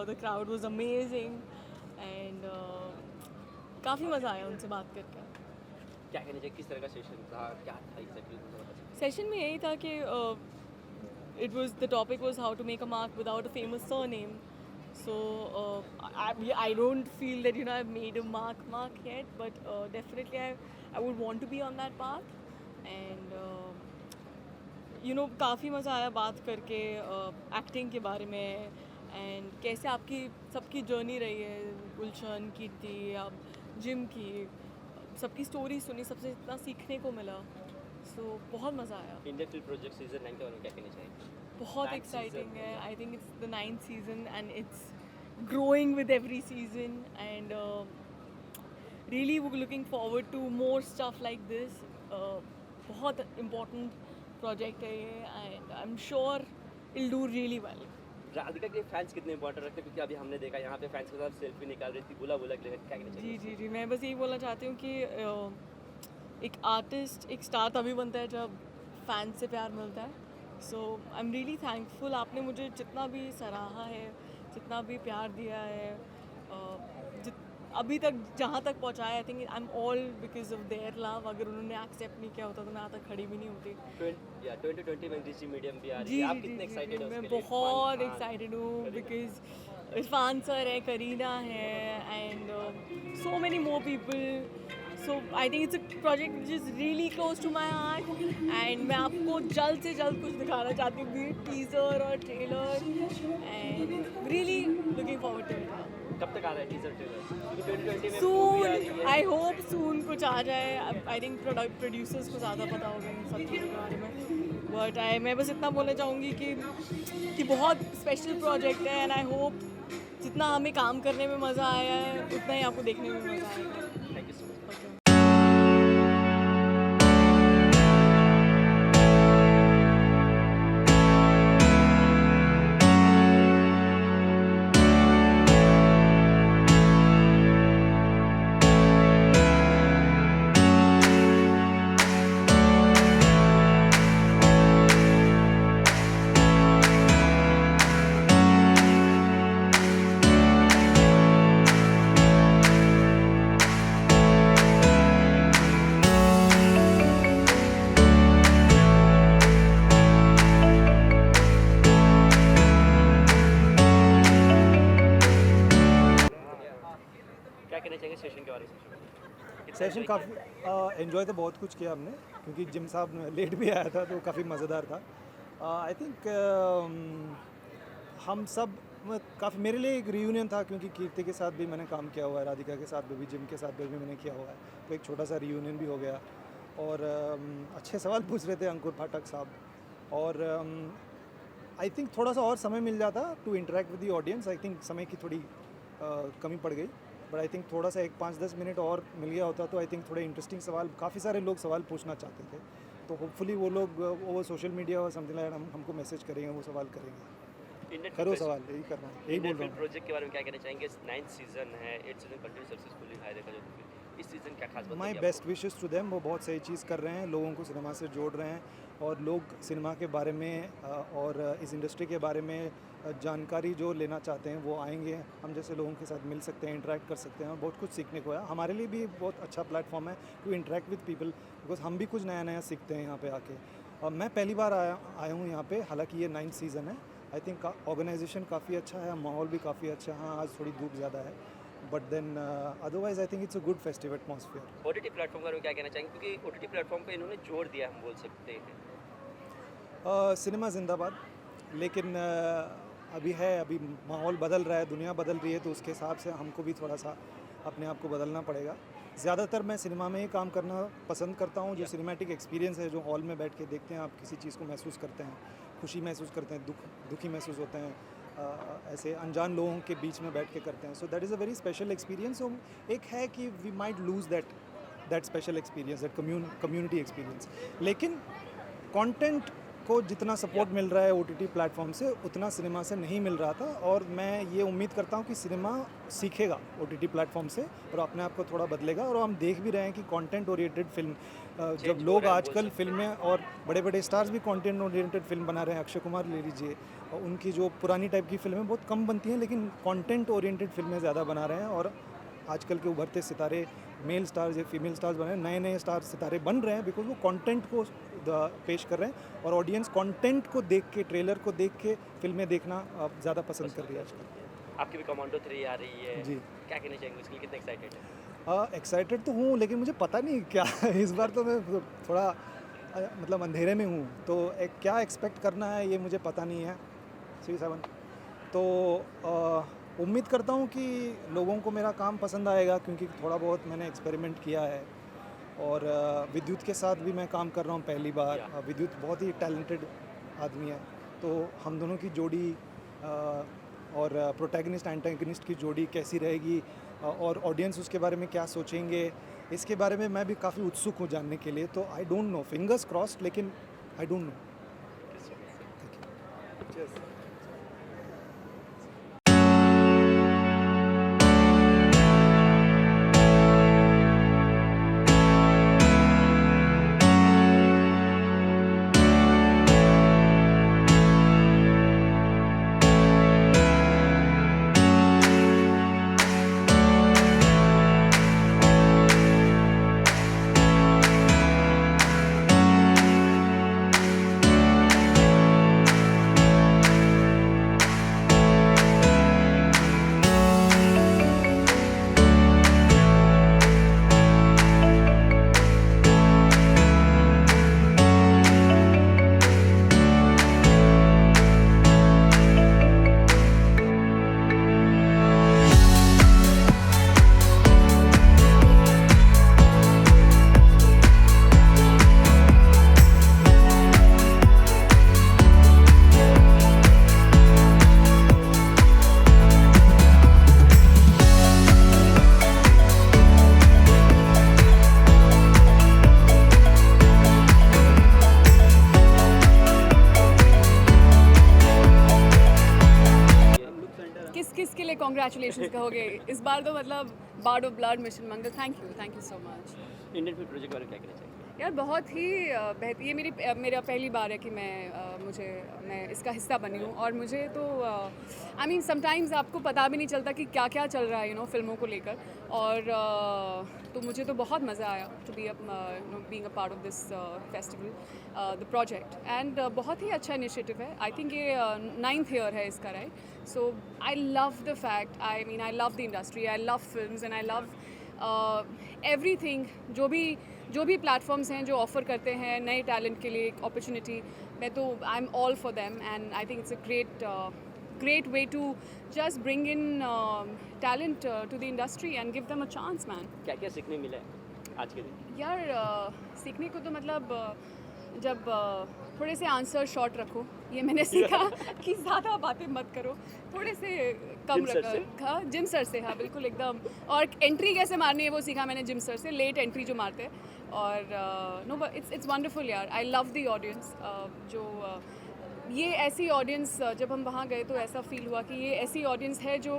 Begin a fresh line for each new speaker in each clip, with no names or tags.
the crowd was amazing and काफ़ी मज़ा आया उनसे बात करके।
क्या कहना चाहिए, किस तरह का सेशन था, क्या था एग्जैक्टली मुझे बता सकते
सेशन में यही था कि it was the topic was how to make a mark without a famous surname. So I don't feel that I've made a mark yet, but definitely I would want to be on that path and काफ़ी मज़ा आया बात करके acting के बारे में and कैसे आपकी सबकी जर्नी रही है, गुलशन, कीर्ति, अब जिम की, सबकी स्टोरी सुनी, सबसे इतना सीखने को मिला। सो बहुत मज़ा आया।
हैं। इंडियन फिल्म प्रोजेक्ट सीजन 9 के बारे में क्या कहना चाहिए?
बहुत
Ninth
एक्साइटिंग
season.
है। I think it's the 9th season and it's growing with every season and really वो looking forward to more stuff like this. बहुत इम्पोर्टेंट प्रोजेक्ट है ये and I am sure I'll do really well.
Radhika के fans कितने important रखते हैं, क्योंकि अभी हमने देखा यहाँ पे फैंस के साथ सेल्फी निकाल रही थी, बुला के लिए, क्या कहना चाहिए?
जी मैं बस यही बोलना चाहती हूँ कि एक आर्टिस्ट, एक स्टार तभी बनता है जब फैंस से प्यार मिलता है। सो आई एम रियली थैंकफुल, आपने मुझे जितना भी सराहा है, जितना भी प्यार दिया है, अभी तक जहाँ तक पहुँचाया, आई think I am all because of their love. अगर उन्होंने एक्सेप्ट नहीं किया होता तो मैं यहाँ तक खड़ी भी नहीं होती।
2020 में डिजी मीडियम भी आ रही
जी
है, आप
जी
कितने
जी
एक्साइटेड हो
मैं
उसके लिए?
बहुत
इरफान खान,
एक्साइटेड हूँ
करीना।
बिकॉज इरफान सर है, करीना है and so many more people. So I think it's a project which is really close to my heart and मैं आपको जल्द से जल्द कुछ दिखाना चाहती हूँ, टीज़र और trailer and really looking forward to it.
कब तक आ रहा है टीजर ट्रेलर? क्योंकि 2020 में
सून,
movie आ रही है।
आई होप सून कुछ आ जाए। आई थिंक प्रोड्यूसर्स को ज़्यादा पता होगा इन सब चीज़ों के बारे में, बट मैं बस इतना बोलना चाहूँगी कि बहुत स्पेशल प्रोजेक्ट है एंड आई होप जितना हमें काम करने में मज़ा आया है उतना ही आपको देखने में मज़ा आएगा।
Thank you so much.
Okay.
क्या कहना चाहेंगे सेशन के बारे में? कितना
सेशन
enjoy
काफ़ी एंजॉय तो बहुत कुछ किया हमने, क्योंकि जिम साहब लेट भी आया था तो काफ़ी मज़ेदार था। आई थिंक हम सब काफ़ी, मेरे लिए एक रियूनियन था, क्योंकि कीर्ति के साथ भी मैंने काम किया हुआ है, राधिका के साथ भी, जिम के साथ भी मैंने किया हुआ है, तो एक छोटा सा रियूनियन भी हो गया। और अच्छे सवाल पूछ रहे थे अंकुर पाठक साहब, और आई थिंक थोड़ा सा और समय मिल जाता to interact with the audience. I think समय की थोड़ी कमी पड़ गई, बट आई थिंक थोड़ा सा एक 5-10 मिनट और मिल गया होता तो आई थिंक थोड़े इंटरेस्टिंग सवाल, काफ़ी सारे लोग सवाल पूछना चाहते थे, तो होपफुली वो लोग वो सोशल मीडिया और समथिंग लाइक हमको मैसेज करेंगे, वो सवाल करेंगे।
इंडियन
करो सवाल, यही कर रहा हूँ, यही बोल
इंडियन
रहा
फिल्म
हूँ।
प्रोजेक्ट के बारे में क्या कहना चाहेंगे? 9th सीजन है, 8th सीजन कंटिन्यू सक्सेसफुली है, देखा जाए तो फिर इस सीजन क्या खास बात
माई
लगी
बेस्ट
आपको?
विशेस टू देम, वो बहुत सही चीज़ कर रहे हैं, लोगों को सिनेमा से जोड़ रहे हैं, और लोग सिनेमा के बारे में और इस इंडस्ट्री के बारे में जानकारी जो लेना चाहते हैं वो आएंगे, हम जैसे लोगों के साथ मिल सकते हैं, इंटरेक्ट कर सकते हैं, और बहुत कुछ सीखने को है। हमारे लिए भी बहुत अच्छा प्लेटफॉर्म है to interact with people, because हम भी कुछ नया नया सीखते हैं यहाँ पे आके। मैं पहली बार आया हूँ यहाँ पे, हालांकि ये 9th सीज़न है। आई थिंक ऑर्गेनाइजेशन काफ़ी अच्छा है, माहौल भी काफ़ी अच्छा है। हाँ, आज थोड़ी धूप ज़्यादा है, but then otherwise I think it's a good festive atmosphere.
OTT platform के बारे में क्या कहना चाहेंगे, क्योंकि ओटीटी प्लेटफॉर्म पे इन्होंने जोड़ दिया, हम बोल सकते हैं।
सिनेमा जिंदाबाद, लेकिन अभी माहौल बदल रहा है, दुनिया बदल रही है, तो उसके हिसाब से हमको भी थोड़ा सा अपने आप को बदलना पड़ेगा। ज़्यादातर मैं सिनेमा में ही काम करना पसंद करता हूँ, जो सिनेमैटिक एक्सपीरियंस है, जो हॉल में बैठ के देखते हैं, आप किसी चीज़ को महसूस करते हैं, खुशी महसूस करते हैं, दुखी महसूस होते हैं, ऐसे अनजान लोगों के बीच में बैठ के करते हैं। So that is a very special experience. एक है कि we might lose that special experience, that community experience, लेकिन कंटेंट को जितना सपोर्ट मिल रहा है OTT प्लेटफॉर्म से उतना सिनेमा से नहीं मिल रहा था, और मैं ये उम्मीद करता हूँ कि सिनेमा सीखेगा OTT प्लेटफॉर्म से और अपने आप को थोड़ा बदलेगा। और हम देख भी रहे हैं कि कंटेंट ओरिएंटेड फिल्म, जब
हो
लोग
रहा है,
आजकल
बोल
फिल्में और बड़े बड़े स्टार्स भी कंटेंट ओरिएंटेड फिल्म बना रहे हैं। अक्षय कुमार ले लीजिए, और उनकी जो पुरानी टाइप की फिल्में बहुत कम बनती हैं, लेकिन कंटेंट ओरिएंटेड फिल्में ज़्यादा बना रहे हैं। और आजकल के उभरते सितारे, मेल स्टार्स या फीमेल स्टार्स बन रहे हैं, नए नए स्टार सितारे बन रहे हैं, बिकॉज वो कंटेंट को पेश कर रहे हैं, और ऑडियंस कंटेंट को देख के, ट्रेलर को देख के फिल्में देखना ज़्यादा पसंद कर रही है आजकल।
आपकी भी कमांडो 3 आ रही है
जी।
क्या कहना चाहेंगे उसके लिए, कितने एक्साइटेड है?
एक्साइटेड तो हूँ, लेकिन मुझे पता नहीं क्या इस बार तो मैं थोड़ा मतलब अंधेरे में हूँ, तो क्या एक्सपेक्ट करना है ये मुझे पता नहीं है। C7 तो उम्मीद करता हूँ कि लोगों को मेरा काम पसंद आएगा, क्योंकि थोड़ा बहुत मैंने एक्सपेरिमेंट किया है। और विद्युत के साथ भी मैं काम कर रहा हूँ पहली बार। विद्युत बहुत ही टैलेंटेड आदमी है, तो हम दोनों की जोड़ी और प्रोटैगनिस्ट एंटागनिस्ट की जोड़ी कैसी रहेगी, और ऑडियंस उसके बारे में क्या सोचेंगे, इसके बारे में मैं भी काफ़ी उत्सुक हूँ जानने के लिए। तो I don't know, fingers crossed, लेकिन आई डोंट नो।
किस के लिए कॉन्ग्रेचुलेशंस कहोगे इस बार? तो मतलब Bard of Blood, Mission Mangal, thank you so much.
Indian film project बारे में क्या कहना चाहेंगे?
यार बहुत ही बेहतर, ये मेरा पहली बार है कि मैं इसका हिस्सा बनी हूँ। और मुझे तो आई मीन समटाइम्स आपको पता भी नहीं चलता कि क्या क्या चल रहा है फिल्मों को लेकर। और तो मुझे तो बहुत मज़ा आया to be being a part of this festival, the project. And बहुत ही अच्छा इनिशिएटिव है। आई थिंक ये 9th ईयर है इसका, right? So I love the fact, I mean I love the industry, I love films, and I love everything. जो भी platforms हैं जो ऑफ़र करते हैं नए टैलेंट के लिए एक अपॉर्चुनिटी, मैं तो I am all for them. And I think it's a great way to just bring in talent to the industry and give them a chance, man.
क्या क्या सीखने मिला है आज के दिन?
यार सीखने को तो मतलब जब थोड़े से आंसर शॉर्ट रखो, ये मैंने सीखा कि ज़्यादा बातें मत करो, थोड़े से कम
जिम सर
रखो। हाँ, जिम सर से, हाँ बिल्कुल एकदम। और एंट्री कैसे मारनी है वो सीखा मैंने जिम सर से, लेट एंट्री जो मारते हैं। और नो, इट्स वंडरफुल यार। I love the audience. ये ऐसी ऑडियंस, जब हम वहाँ गए तो ऐसा फील हुआ कि ये ऐसी ऑडियंस है जो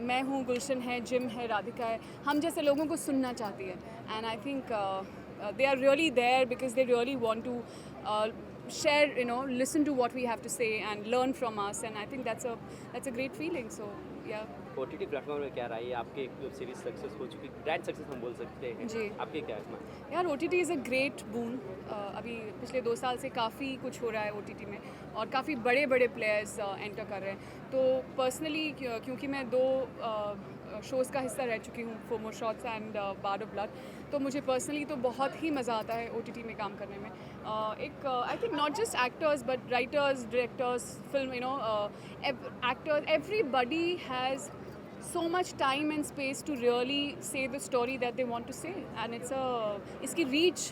मैं हूँ, गुलशन है, जिम है, राधिका है, हम जैसे लोगों को सुनना चाहती है। And I think they are really there because they really want to share, listen to what we have to say and learn from us, and I think that's a great feeling. So yeah.
OTT platform में क्या रहा है? आपके web series success हो चुकी, grand success हम बोल सकते हैं
जी।
आपके क्या है?
यार OTT इज़ अ ग्रेट बून। अभी पिछले 2 साल से काफ़ी कुछ हो रहा है OTT में, और काफ़ी बड़े बड़े प्लेयर्स एंटर कर रहे हैं। तो पर्सनली क्योंकि मैं 2 शोज़ का हिस्सा रह चुकी हूँ, FOMO shots and Bard of Blood, तो मुझे पर्सनली तो बहुत ही मज़ा आता है OTT में काम करने में। एक I think not just actors but writers, directors, film actors, everybody has so much time and space to really say the story that they want to say, and इसकी reach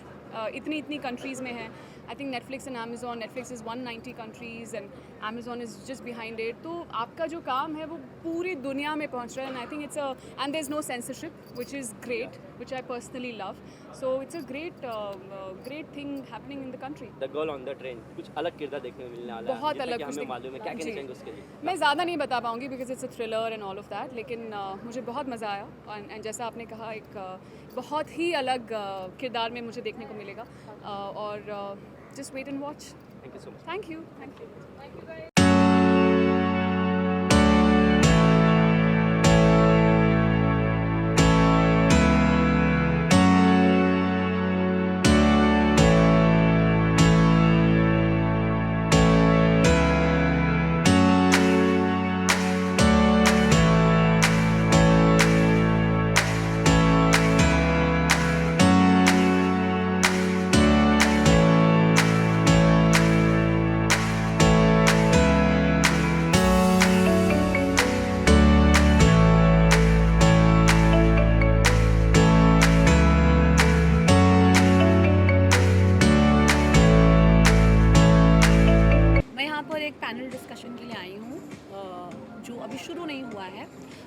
इतनी कंट्रीज़ में है। I think Netflix and Amazon, Netflix is 190 countries and Amazon is just behind it. तो आपका जो काम है वो पूरी दुनिया में पहुंच रहा है. And I think it's and there is no censorship which is great, which I personally love. So it's a great thing happening in the country.
The girl on the train कुछ अलग किरदार देखने को मिलने वाला है,
बहुत
जैसा
अलग
कि
कुछ
हमें मालूम है. क्या कहना
जी.
चाहेंगे उसके लिए?
मैं ज़्यादा नहीं बता पाऊँगी because it's a thriller and all of that, लेकिन मुझे बहुत मज़ा आया. एंड जैसा आपने कहा एक बहुत ही अलग किरदार में मुझे देखने को मिलेगा. और just wait and watch.
Thank you so much.
Thank you.
मैं यहाँ पर एक पैनल डिस्कशन के लिए आई हूँ जो अभी शुरू नहीं हुआ है,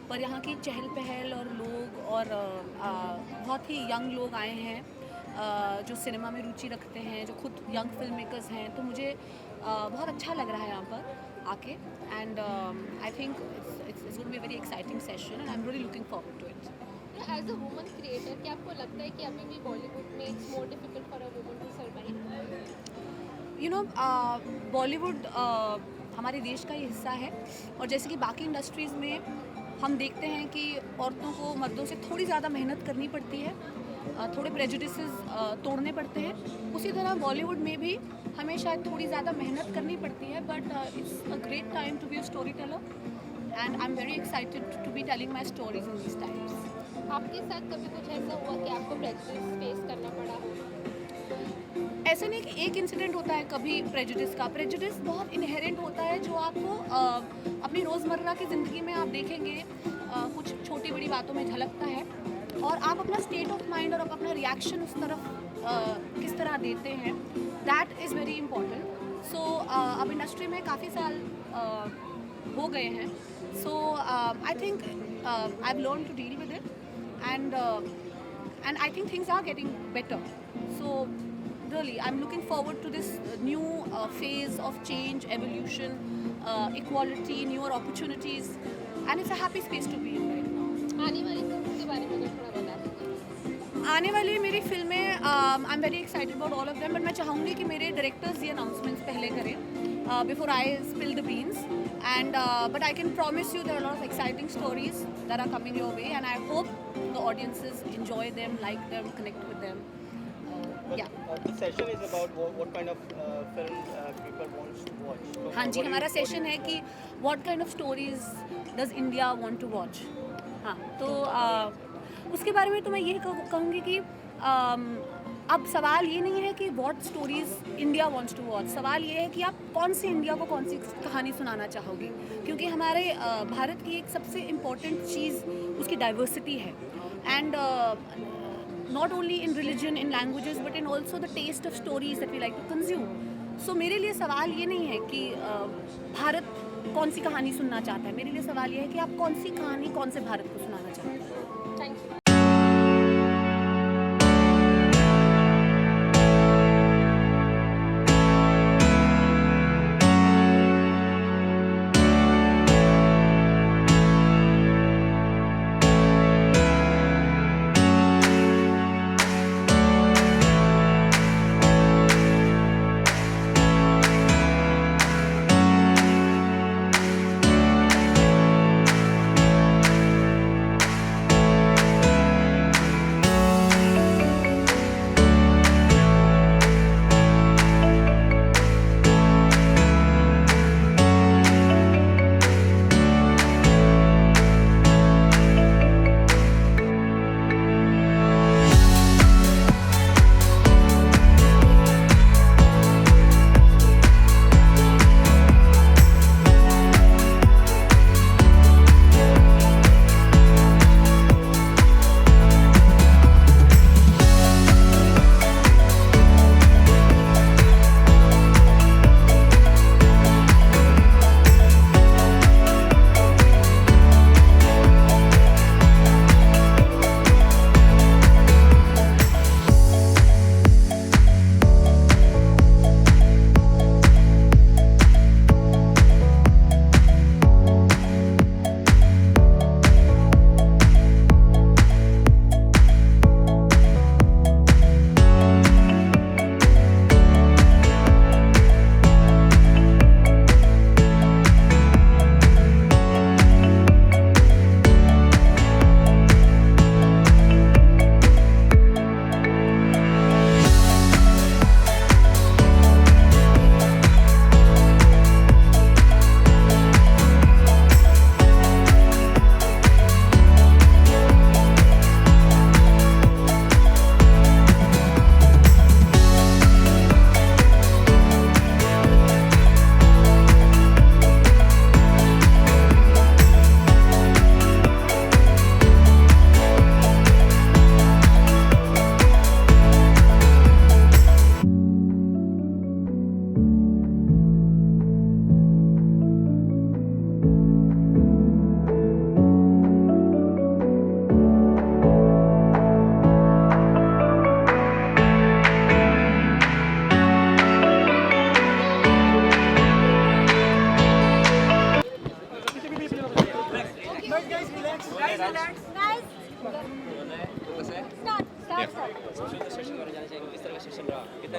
पर यहाँ की चहल पहल और लोग और बहुत ही यंग लोग आए हैं जो सिनेमा में रुचि रखते हैं, जो खुद यंग फिल्म मेकर्स हैं. तो मुझे बहुत अच्छा लग रहा है यहाँ पर आके. And I think it's going to be very exciting session and I am really looking forward to it.
As a woman creator क्या आपको लगता है कि अभी भी बॉलीवुड में it's more difficult for a woman to survive?
You know Bollywood हमारे देश का ही हिस्सा है, और जैसे कि बाकी इंडस्ट्रीज़ में हम देखते हैं कि औरतों को मर्दों से थोड़ी ज़्यादा मेहनत करनी पड़ती है, थोड़े प्रेजुडिसेस तोड़ने पड़ते हैं. उसी तरह बॉलीवुड में भी हमें शायद थोड़ी ज़्यादा मेहनत करनी पड़ती है, but it's a great time to be a story teller and I am very excited to be telling my stories in this times.
आपके साथ कभी कुछ ऐसा हुआ कि आपको प्रेजुडिस फेस करना पड़ा हो?
ऐसा नहीं कि एक इंसिडेंट होता है कभी प्रेजुडिस का. प्रेजुडिस बहुत इनहेरेंट होता है जो आपको अपनी रोज़मर्रा की ज़िंदगी में आप देखेंगे कुछ छोटी बड़ी बातों में झलकता है, और आप अपना स्टेट ऑफ माइंड और अपना रिएक्शन उस तरफ किस तरह देते हैं, that is very important. So अब इंडस्ट्री में काफ़ी साल हो गए हैं. So I think I have learn to deal with it and I think things are getting better. So really I'm looking forward to this new phase of change, evolution, equality, newer opportunities, and it's a happy space to be in right now.
आने वाली film के बारे में अगर थोड़ा बता दीजिए.
आने वाली मेरी फिल्में आई am very excited about all of them, but मैं चाहूँगी कि मेरे डायरेक्टर्स ये अनाउंसमेंट्स पहले करें before I spill the beans. And but I can promise you there are a lot of exciting stories that are coming your way, and I hope the audiences enjoy them, like them, connect with them. Yeah.
The session is about what kind of film people want to watch. So
हाँ जी,
what
हमारा
do you-
session है कि what kind of stories does India want to watch. हाँ, तो उसके बारे में तो मैं ये कहूँगी कि अब सवाल ये नहीं है कि what stories India wants to watch. सवाल ये है कि आप कौन सी इंडिया को कौन सी कहानी सुनाना चाहोगे, क्योंकि हमारे भारत की एक सबसे इम्पोर्टेंट चीज़ उसकी डाइवर्सिटी है. And not only in religion, in languages, but in also the taste of stories that we like to consume. So मेरे लिए सवाल ये नहीं है कि भारत कौन सी कहानी सुनना चाहता है. मेरे लिए सवाल ये है कि आप कौन सी कहानी कौन से भारत को सुनाना चाहते हैं.
Thank you.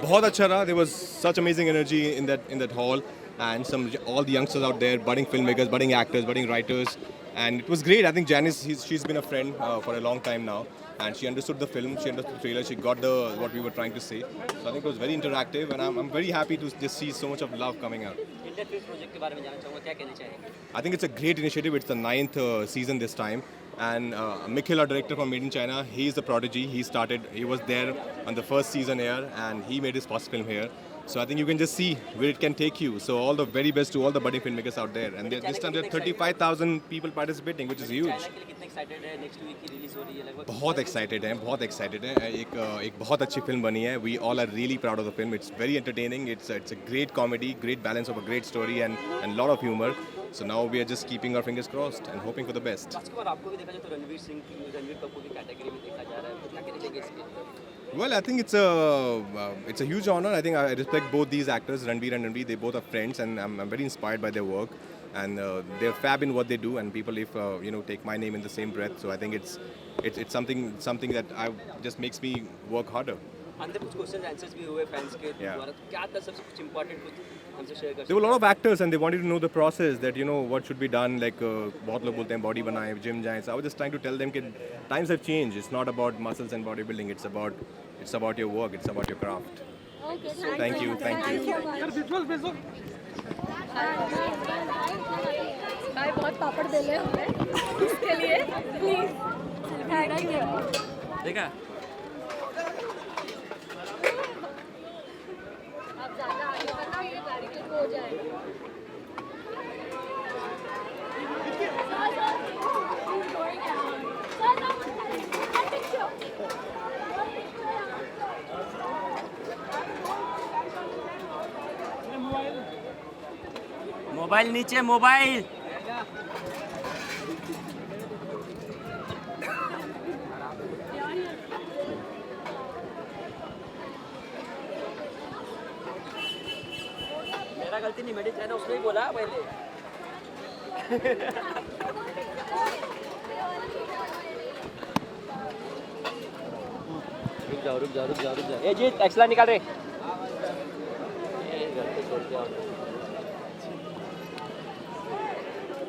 बहुत अच्छा रहा. There was such amazing energy in that hall, and all the youngsters out there, budding filmmakers, budding actors, budding writers, and it was great. I think Janice, she's been a friend for a long time now, and she understood the film, she understood the trailer, she got what we were trying to say. So I think it was very interactive, and I'm very happy to just see so much of love coming out.
Indian film project के बारे में जानना चाहूँगा, क्या कहना चाहेंगे?
I think it's a great initiative. It's the 9th season this time. And Mikhil, our director from Made in China, he's the prodigy. He was there on the first season here, and he made his first film here. So I think you can just see where it can take you. So all the very best to all the budding filmmakers out there. And this time there are 35,000 people participating, which is huge.
China के लिए कितने excited है? Next week की release हो रही है लगभग.
बहुत एक्साइटेड हैं, बहुत एक्साइटेड हैं. एक बहुत अच्छी फिल्म बनी है. We all are really proud of the film. It's very entertaining. It's a great comedy, great balance of a great story and lot of humour. So now we are just keeping our fingers crossed and hoping for the best.
आज के बाद आपको भी देखा जाए तो रणवीर कपूर की category में देखा जा रहा है, तो क्या कहना चाहिए इसके?
Well, I think it's a huge honor. I think I respect both these actors, Ranveer and Ranveer. They both are friends, and I'm very inspired by their work. And they're fab in what they do. And people, if take my name in the same breath, so I think it's something that just makes me work harder.
अंदर कुछ question answers भी हुए fans के
Yeah.
द्वारा, तो क्या था सबसे कुछ इंपॉर्टेंट कुछ हमसे शेयर कर
There were a lot of actors, and they wanted to know the process, that what should be done. Like बहुत लोग बोलते हैं body बनाएं, gym जाएं. So I was just trying to tell them that times have changed. It's not about muscles and bodybuilding. It's about your work. It's about your craft.
Okay,
Thank you.
भाई बहुत पापड़ बेले हमने इसके लिए please thank you.
देखा
आप ज़्यादा आगे बढ़ना, ये गाड़ी के हो जाएगा.
मोबाइल नीचे, मोबाइल मेरा गलती नहीं, मेड इन चाइना उसने ही बोला पहले. रुक जाओ. ये जीत एक्सला निकाल रहे. ये गलती छोड़ दिया.